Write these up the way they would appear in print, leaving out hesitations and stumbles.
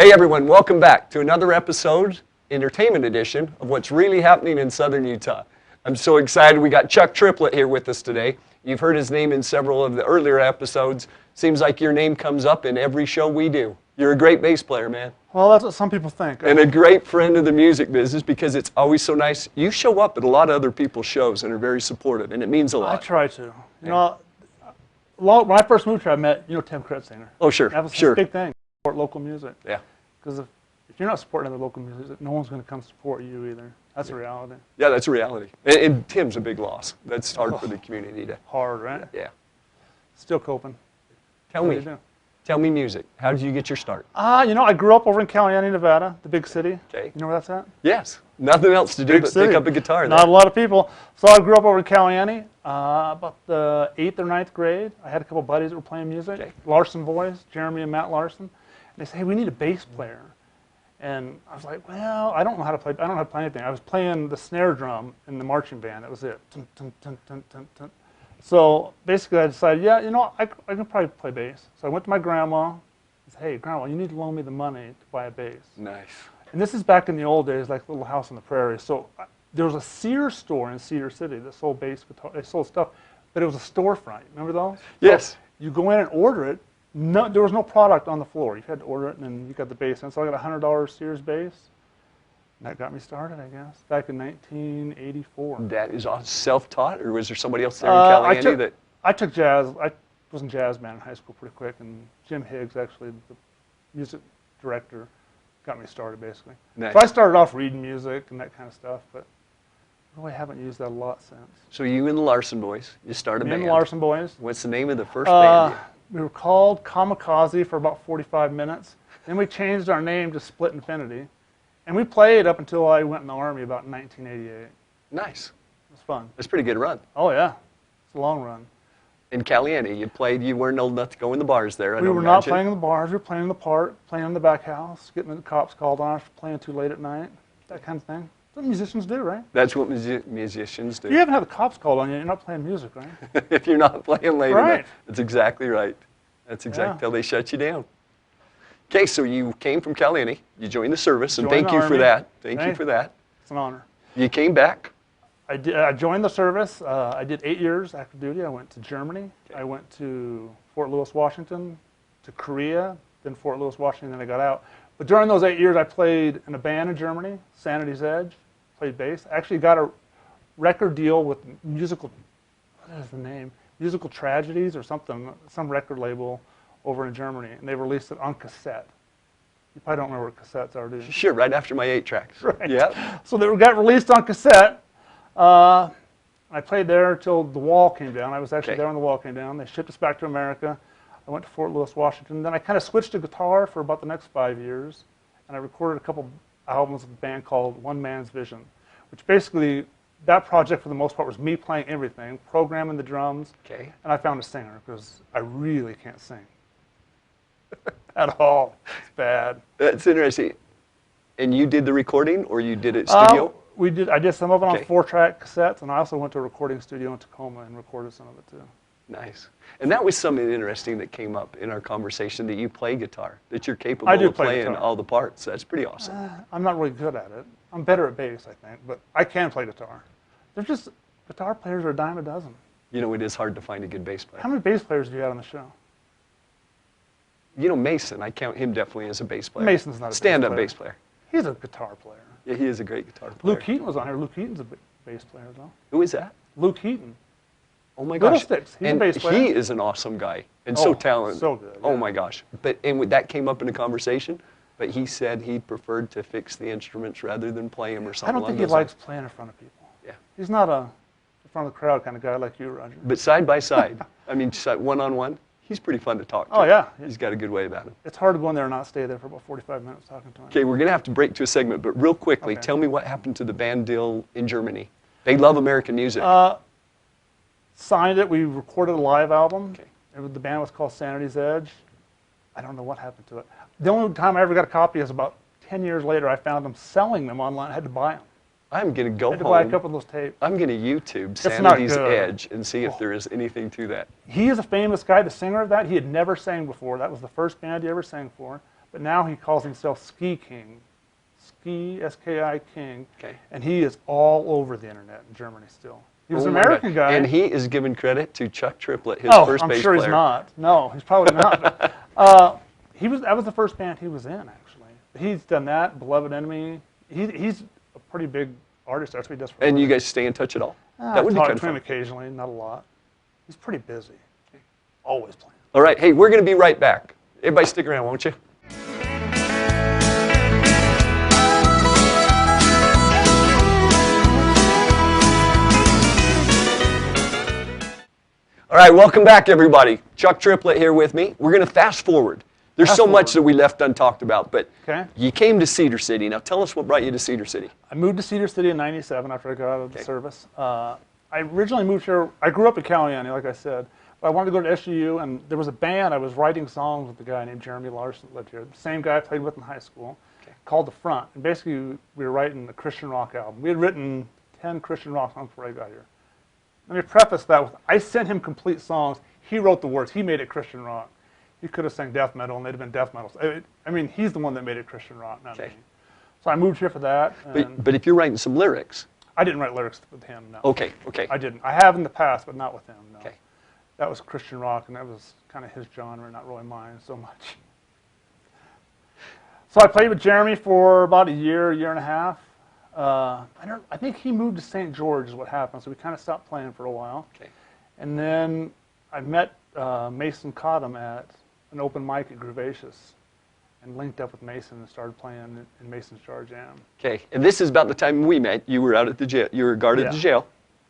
Hey everyone, welcome back to another episode, entertainment edition, of what's really happening in Southern Utah. I'm so excited. We got Chuck Triplett here with us today. You've heard his name in several of the earlier episodes. Seems like your name comes up in every show we do. You're a great bass player, man. Well, that's what some people think. And a great friend of the music business because it's always so nice. You show up at a lot of other people's shows and are very supportive, and it means a lot. I try to. You know, when I first moved here, I met, Tim Kretsinger. Oh, sure. That was sure. a big thing, support local music. Yeah. Because if you're not supporting other local music, no one's going to come support you either. That's a reality. Yeah, that's a reality. And Tim's a big loss. That's hard for the community to. Hard, right? Yeah. Still coping. Tell me music. How did you get your start? I grew up over in Caliente, Nevada, the big city. Okay. You know where that's at? Yes. Nothing else to do but pick up a guitar. Not a lot of people. So I grew up over in Caliente. About the 8th or 9th grade, I had a couple buddies that were playing music. Okay. Larson boys, Jeremy and Matt Larson. And they said, hey, we need a bass player. And I was like, well, I don't know how to play. I don't know how to play anything. I was playing the snare drum in the marching band. That was it. Dun, dun, dun, dun, dun, dun. So basically, I decided, I can probably play bass. So I went to my grandma and said, hey, Grandma, you need to loan me the money to buy a bass. Nice. And this is back in the old days, like Little House on the Prairie. So there was a Sears store in Cedar City that sold bass guitar. They sold stuff, but it was a storefront. Remember those? Yes. So you go in and order it. No, there was no product on the floor. You had to order it, and then you got the bass. And so I got a $100 Sears bass. And that got me started, I guess, back in 1984. That is self-taught, or was there somebody else there in Caliente that? I took jazz. I was in jazz band in high school pretty quick, and Jim Higgs, actually, the music director, got me started, basically. Nice. So I started off reading music and that kind of stuff, but really haven't used that a lot since. So you and the Larson boys, you started a band. Me and the Larson boys. What's the name of the first band? We were called Kamikaze for about 45 minutes. Then we changed our name to Split Infinity. And we played up until I went in the Army about 1988. Nice. It was fun. That's a pretty good run. Oh, yeah. It's a long run. In Caliente, you weren't old enough to go in the bars there, We were not playing in the bars. We were playing in the park, playing in the back house, getting the cops called on us for playing too late at night, that kind of thing. That's what musicians do, right? That's what musicians do. You haven't had the cops called on you, you're not playing music, right? If you're not playing late Right. enough. That's exactly right. That's exactly till they shut you down. Okay, so you came from Caliente, you joined the service, and thank you for that. Thank you for that. It's an honor. You came back. I joined the service. I did 8 years active duty. I went to Germany. Okay. I went to Fort Lewis, Washington, to Korea, then Fort Lewis, Washington, then I got out. But during those 8 years, I played in a band in Germany, Sanity's Edge, played bass. I actually got a record deal with Musical Tragedies or something, some record label over in Germany, and they released it on cassette. You probably don't remember what cassettes are, do you? Sure, right after my 8 tracks. Right. Yeah. So they got released on cassette. I played there until the wall came down. I was actually there when the wall came down. They shipped us back to America. I went to Fort Lewis, Washington. Then I kind of switched to guitar for about the next 5 years, and I recorded a couple albums with a band called One Man's Vision, which basically, that project for the most part was me playing everything, programming the drums, and I found a singer because I really can't sing. At all. It's bad. That's interesting. And you did the recording, or you did it studio? I did some of it on 4-track cassettes, and I also went to a recording studio in Tacoma and recorded some of it too. Nice. And that was something interesting that came up in our conversation, that you play guitar, that you're capable of playing all the parts. That's pretty awesome. I'm not really good at it. I'm better at bass, I think, but I can play guitar. They're just, guitar players are a dime a dozen. You know, it is hard to find a good bass player. How many bass players do you have on the show? You know, Mason, I count him definitely as a bass player. Mason's not a stand-up bass player. He's a guitar player. Yeah, he is a great guitar player. Luke Heaton was on here. Luke Heaton's a bass player as well. Who is that? Luke Heaton. Oh my gosh. He's a bass player. He is an awesome guy and so talented. So good. Yeah. Oh my gosh. And that came up in a conversation, but he said he preferred to fix the instruments rather than play them or something. I don't think he likes playing in front of people. Yeah. He's not a in front of the crowd kind of guy like you, Roger. But side by side, I mean, one-on-one, he's pretty fun to talk to. Oh, yeah. He's got a good way about him. It's hard to go in there and not stay there for about 45 minutes talking to him. Okay, we're going to have to break to a segment, but real quickly, tell me what happened to the band deal in Germany. They love American music. Signed it. We recorded a live album. The band was called Sanity's Edge. I don't know what happened to it. The only time I ever got a copy is about 10 years later. I found them selling them online. I had to buy them. I'm going to go home. I had to buy a couple of those tapes. I'm going to YouTube Sanity's Edge and see if there is anything to that. He is a famous guy, the singer of that. He had never sang before. That was the first band he ever sang for. but now he calls himself Ski King. Ski, S-K-I King, Okay. and he is all over the internet in Germany still. He was Oh an my American God. guy. And he is giving credit to Chuck Triplett, his Oh, first I'm bass sure player. he's not. No, he's probably not. That was the first band he was in, actually. He's done that, Beloved Enemy. He's a pretty big artist. That's what he does for a And you living. guys stay in touch at all? I That would be talk kind of to him fun. occasionally, not a lot. He's pretty busy. Always playing. All right, hey, we're going to be right back. Everybody stick around, won't you? All right, welcome back, everybody. Chuck Triplett here with me. We're going to fast forward. There's so much that we left untalked about, but Okay. you came to Cedar City. Now tell us what brought you to Cedar City. I moved to Cedar City in '97 after I got out of the service. I originally moved here. I grew up in California, like I said, but I wanted to go to SUU, and there was a band. I was writing songs with a guy named Jeremy Larson that lived here. The same guy I played with in high school, called The Front. And basically, we were writing a Christian rock album. We had written 10 Christian rock songs before I got here. Let me preface that with, I sent him complete songs. He wrote the words. He made it Christian rock. He could have sang death metal, and they'd have been death metal. I mean, he's the one that made it Christian rock, not me. So I moved here for that. But if you're writing some lyrics. I didn't write lyrics with him, no. Okay. I didn't. I have in the past, but not with him, no. Okay. That was Christian rock, and that was kind of his genre, not really mine so much. So I played with Jeremy for about a year and a half. I think he moved to St. George is what happened, so we kind of stopped playing for a while. Okay. And then I met Mason Cottom at an open mic at WRHISU and linked up with Mason and started playing in Mason's Jar Jam. Okay. And this is about the time we met. You were out at the jail. You were a guard at the jail.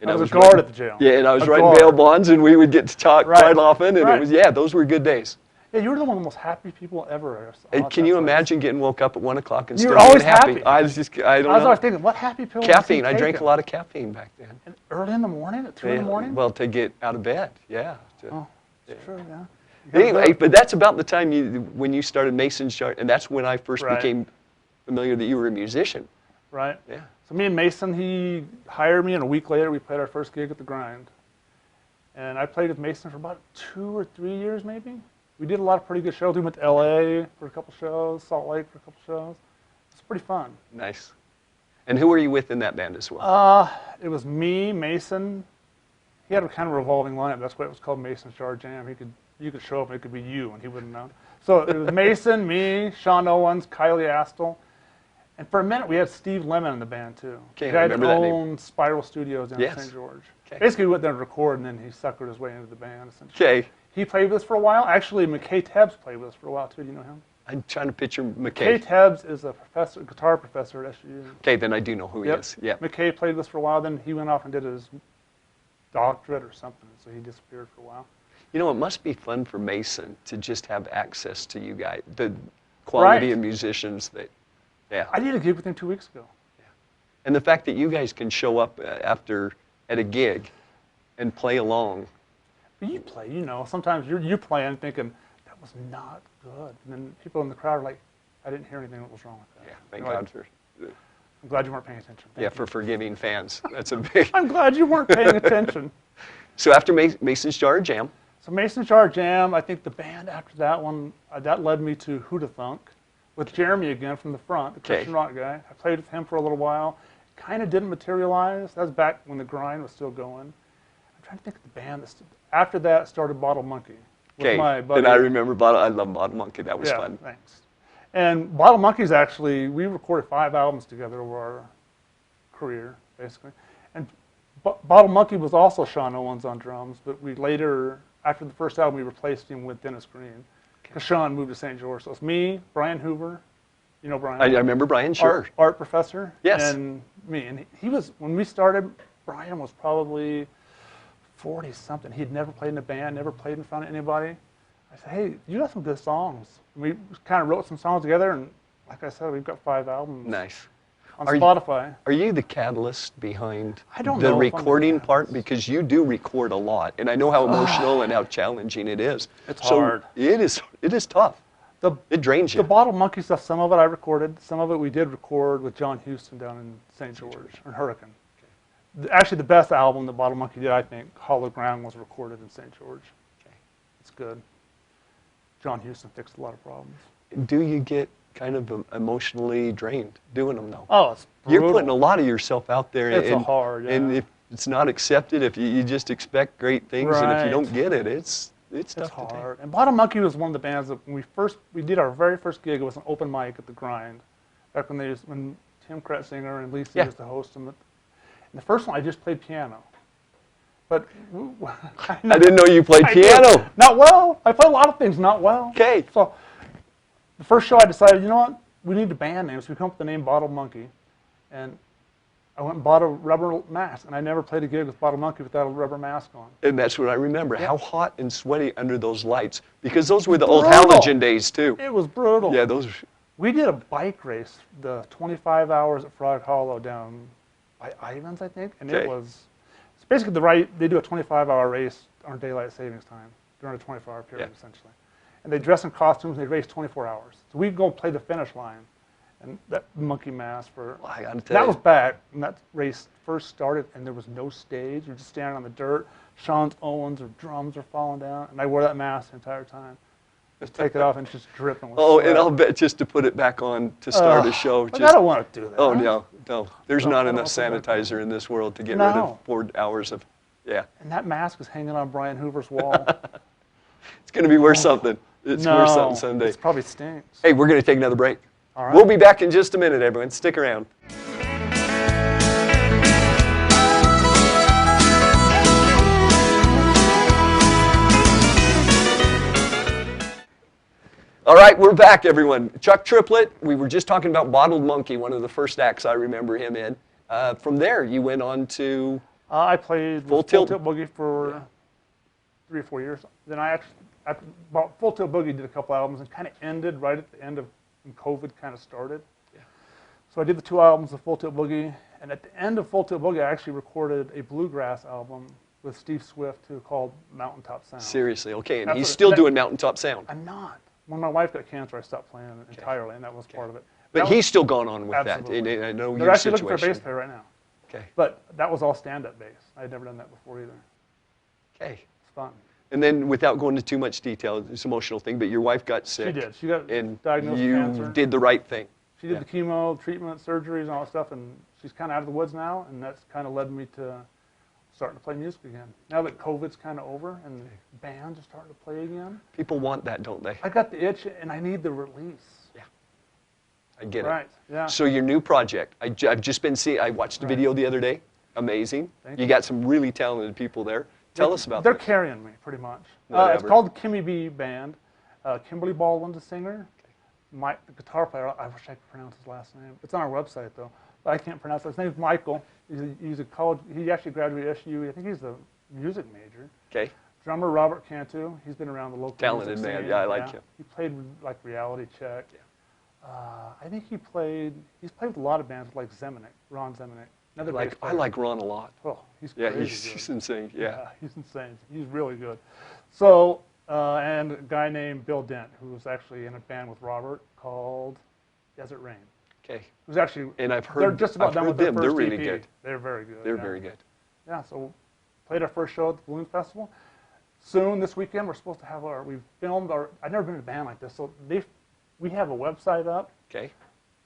And I was a guard at the jail. Yeah, and I was A writing guard. bail bonds, and we would get to talk quite often, and Right. it was, yeah, those were good days. Yeah, you were the one of the most happy people ever. And can you imagine getting woke up at 1 o'clock and You still were always being happy? happy. I was I was know. always thinking, what happy pill was he Caffeine. I drank a taking? lot of caffeine back then. And early in the morning, at 2 in the morning? Well, to get out of bed, yeah. Oh, it's true, yeah. Anyway, but that's about the time when you started Mason's Jar, and that's when I first Right. became familiar that you were a musician. Right. Yeah. So me and Mason, he hired me, and a week later we played our first gig at the Grind. And I played with Mason for about 2 or 3 years, maybe. We did a lot of pretty good shows. We went to LA for a couple shows, Salt Lake for a couple shows. It's pretty fun. Nice. And who were you with in that band as well? It was me, Mason. He had a kind of revolving lineup. That's why it was called Mason's Jar Jam. You could show up and it could be you, and he wouldn't know. So it was Mason, me, Sean Owens, Kylie Astle. And for a minute, we had Steve Lemon in the band, too. Okay, The I guy remember that that name. owned Spiral Studios in Yes. St. George. Okay. Basically, we went there to record, and then he suckered his way into the band, essentially. Okay. He played with us for a while. Actually, McKay Tebbs played with us for a while, too. Do you know him? I'm trying to picture McKay McKay. Tebbs is a guitar professor at SUU. Okay, then I do know who he is. Yeah. McKay played with us for a while. Then he went off and did his doctorate or something, so he disappeared for a while. You know, it must be fun for Mason to just have access to you guys, the quality of musicians that, yeah. I did a gig with him 2 weeks ago. And the fact that you guys can show up after at a gig and play along. But you play, you know. Sometimes you're playing thinking, that was not good. And then people in the crowd are like, I didn't hear anything that was wrong with that. Yeah, thank You're God like, for, I'm glad you weren't paying attention. Thank you. for forgiving fans. That's a big. I'm glad you weren't paying attention. So after Mason's Jar Jam. So Mason's Jar Jam, I think the band after that one, that led me to Who'da Thunk with Jeremy again from the Front, the Christian rock guy. I played with him for a little while. Kind of didn't materialize. That was back when the Grind was still going. I'm trying to think of the band. After that, started Bottle Monkey. Okay, My buddy. and I remember I love Bottle Monkey. That was fun. Thanks. And Bottle Monkeys, actually, we recorded 5 albums together over our career, basically. And Bottle Monkey was also Sean Owens on drums, but we later, after the first album, we replaced him with Dennis Green. Because Sean moved to St. George. So it's me, Brian Hoover, you know Brian? I remember Brian, sure. Art professor. Yes. And me. And he was, when we started, Brian was probably 40-something. He'd never played in a band, never played in front of anybody. I said, hey, you got some good songs. And we kind of wrote some songs together, and like I said, we've got 5 albums Nice. on Spotify. Are you the catalyst behind I don't the know if I'm the recording part? catalyst. Because you do record a lot, and I know how emotional and how challenging it is. It's so hard. It is tough. It drains you. The Bottle Monkey stuff, some of it I recorded. Some of it we did record with John Huston down in St. George, or Hurricane. Actually, the best album that Bottle Monkey did, I think, Hollow Ground, was recorded in St. George. Okay. It's good. John Huston fixed a lot of problems. Do you get kind of emotionally drained doing them though? Oh, it's brutal. You're putting a lot of yourself out there. It's and, hard, yeah. And if it's not accepted, if you just expect great things, and if you Right. don't get it, it's It's tough to hard. And Bottle Monkey was one of the bands that when we did our very first gig, it was an open mic at the Grind. Back when Tim Kretzinger and Lisa used to host them. And the first one, I just played piano. But I didn't know you played piano. Not well. I play a lot of things not well. Okay. So the first show I decided, you know what? We need a band name. So we come up with the name Bottle Monkey. And I went and bought a rubber mask. And I never played a gig with Bottle Monkey without a rubber mask on. And that's what I remember. How hot and sweaty under those lights. Because those were the old Brutal. halogen days too. It was brutal. Yeah, those. We did a bike race, the 25 hours at Frog Hollow down by Ivans, I think. And it was, it's basically they do a 25-hour race on daylight savings time during a 24-hour period, essentially. And they dress in costumes, and they race 24 hours. So we'd go play the finish line. And that monkey mask I gotta tell that you. was back when that race first started, and there was no stage. You're just standing on the dirt. Sean's Owens or drums are falling down, and I wore that mask the entire time. Just take it off and it's just dripping with sweat. And I'll bet just to put it back on to start a show. I don't want to do that. Oh, no. There's not I enough don't want to do sanitizer in this world to get rid of 4 hours of, And that mask is hanging on Brian Hoover's wall. It's going to be worth something. It's worth something someday. It probably stinks. Hey, we're going to take another break. All right. We'll be back in just a minute, everyone. Stick around. All right, we're back, everyone. Chuck Triplett, we were just talking about Bottled Monkey, one of the first acts I remember him in. From there, you went on to... I played Full Tilt Boogie for 3 or 4 years. Then Full Tilt Boogie did a couple albums and kind of ended right at the end of when COVID kind of started. Yeah. So I did the 2 albums of Full Tilt Boogie, and at the end of Full Tilt Boogie, I actually recorded a bluegrass album with Steve Swift called Mountaintop Sound. Seriously, okay, and he's still doing Mountaintop Sound. I'm not. When my wife got cancer, I stopped playing entirely, and that was part of it. But he's still gone on with Absolutely. that. And I know They're your actually situation. looking for a bass player right now. Okay. But that was all stand-up bass. I had never done that before either. Okay. It's fun. And then, without going into too much detail, it's an emotional thing, but your wife got sick. She did. She got and diagnosed with cancer. You did the right thing. She did the chemo, treatment, surgeries, and all that stuff, and she's kind of out of the woods now, and that's kind of led me to starting to play music again. Now that COVID's kind of over and the bands are starting to play again. People want that, don't they? I got the itch, and I need the release. Yeah. I get it. Right, yeah. So your new project, I've just been seeing, I watched a video the other day. Amazing. Thank you got some really talented people there. Tell us about They're that. carrying me, pretty much. It's Whatever. called the Kimmy B Band. Kimberly Baldwin's a singer. The guitar player, I wish I could pronounce his last name. It's on our website, though. But I can't pronounce it. His name's Michael. He's a college, he actually graduated SU. I think he's a music major. Okay. Drummer Robert Cantu. He's been around the local Talented music man. scene. Yeah, I like him. He played with, like, Reality Check. Yeah. I think he's played with a lot of bands like Zemanek, Ron Zemanek. Another bass player. I like Ron a lot. Oh, he's Yeah, crazy he's good. insane. Yeah. He's insane. He's really good. So, and a guy named Bill Dent, who was actually in a band with Robert called Desert Rain. Okay. Who's actually, And they're just about done with their them. first They're really EP. good. They're very good. They're very good. Yeah, so played our first show at the Balloon Festival. Soon this weekend, we're supposed to have we've filmed I've never been in a band like this, so we have a website up, Okay.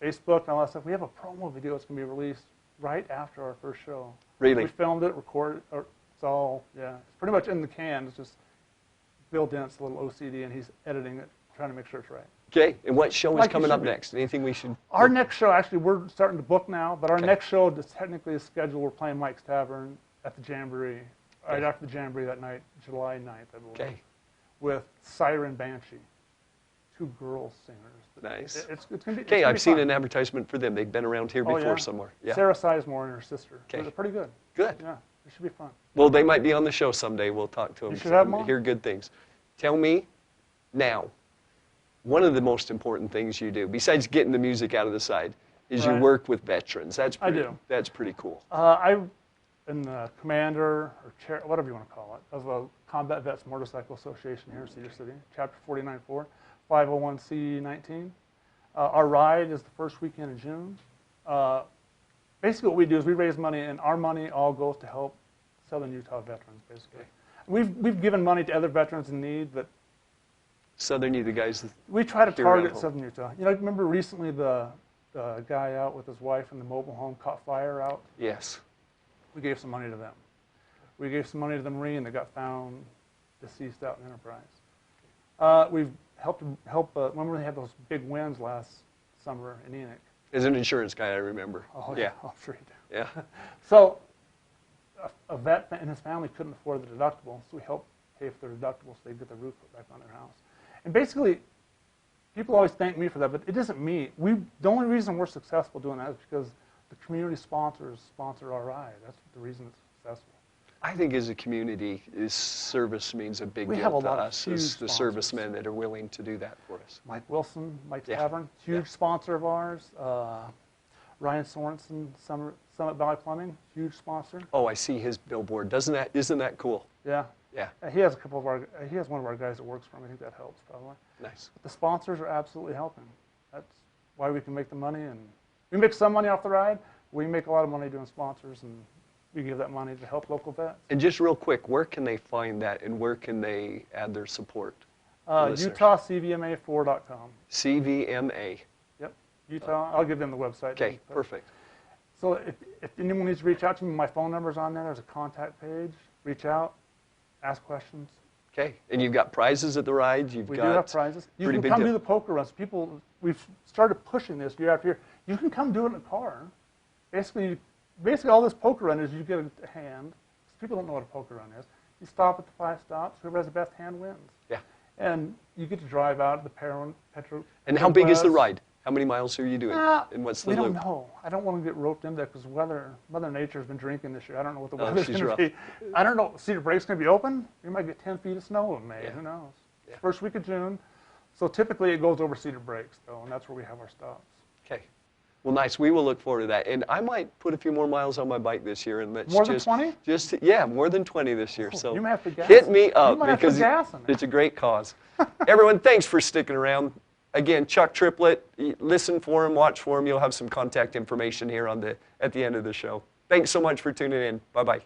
Facebook and all that stuff. We have a promo video that's going to be released right after our first show. Really? We filmed it, recorded, it's all, it's pretty much in the can. It's just Bill Dent's a little OCD, and he's editing it, trying to make sure it's right. Okay. And what show is Like it coming should up be. next? Anything we should... Our next show, actually, we're starting to book now, but our Okay. next show is technically scheduled. We're playing Mike's Tavern at the Jamboree, right after the Jamboree that night, July 9th, I believe, Okay. with Siren Banshee, 2 girl singers. Nice. It's going to be Okay, I've seen fun. an advertisement for them. They've been around here Oh, before yeah. somewhere. Yeah. Sarah Sizemore and her sister. Okay. They're pretty good. Good. Yeah, it should be fun. Well, they might be on the show someday. We'll talk to them. You should have them on. Hear good things. Tell me now, one of the most important things you do, besides getting the music out of the side, is you Right. work with veterans. That's I pretty, do. That's pretty cool. I'm the commander, or chair, whatever you want to call it, of a Combat Vets Motorcycle Association here in Cedar City, Chapter 49-4, 501c19. Our ride is the first weekend in June. Basically what we do is we raise money, and our money all goes to help Southern Utah veterans, basically. We've given money to other veterans in need, but Southern Utah guys. We try to here around target home. Southern Utah. You know, remember recently the guy out with his wife in the mobile home caught fire out? Yes. We gave some money to them. We gave some money to the Marine that got found deceased out in Enterprise. We've helped remember they had those big winds last summer in Enoch? As an insurance guy, I remember. Oh, Yeah. I'm sure you do. Yeah. So a vet and his family couldn't afford the deductible, so we helped pay for their deductible so they could get the roof put back on their house. And basically, people always thank me for that, but it isn't me. The only reason we're successful doing that is because the community sponsors sponsor our ride. That's the reason it's successful. I think as a community, service means a big We have deal a to lot of us huge as the sponsors. servicemen that are willing to do that for us. Mike Wilson, Mike's Yeah. Tavern, huge Yeah. sponsor of ours. Ryan Sorensen, Summit Valley Plumbing, huge sponsor. Oh, I see his billboard. Isn't that cool? Yeah. Yeah. He has he has one of our guys that works for him. I think that helps probably. Nice. But the sponsors are absolutely helping. That's why we can make the money, and we make some money off the ride. We make a lot of money doing sponsors, and we give that money to help local vets. And just real quick, where can they find that, and where can they add their support? Listeners. UtahCVMA4.com. CVMA. Yep. Utah. I'll give them the website. Okay, perfect. So if anyone needs to reach out to me, my phone number's on there. There's a contact page. Reach out, ask questions. Okay, and you've got prizes at the ride. We do have prizes. You pretty can big come deal. do the poker runs. We've started pushing this year after year. You can come do it in a car. Basically all this poker run is you get a hand. People don't know what a poker run is. You stop at the 5 stops. Whoever has the best hand wins. Yeah. And you get to drive out the Petro. And how big is the ride? How many miles are you doing? Uh, And what's the we loop? don't know. I don't want to get roped into that because Mother Nature's been drinking this year. I don't know what the Oh, weather's she's going rough. to be. I don't know. Cedar Break's going to be open. You might get 10 feet of snow in May. Yeah. Who knows? Yeah. First week of June. So typically it goes over Cedar Breaks, though, and that's where we have our stops. Okay. Well, nice. We will look forward to that. And I might put a few more miles on my bike this year. And let's More than 20? Yeah, more than 20 this year. Oh, So you might have to gas hit it. me You up might have to because gas in it. it's a great cause. Everyone, thanks for sticking around. Again, Chuck Triplett, listen for him, watch for him. You'll have some contact information here at the end of the show. Thanks so much for tuning in. Bye-bye.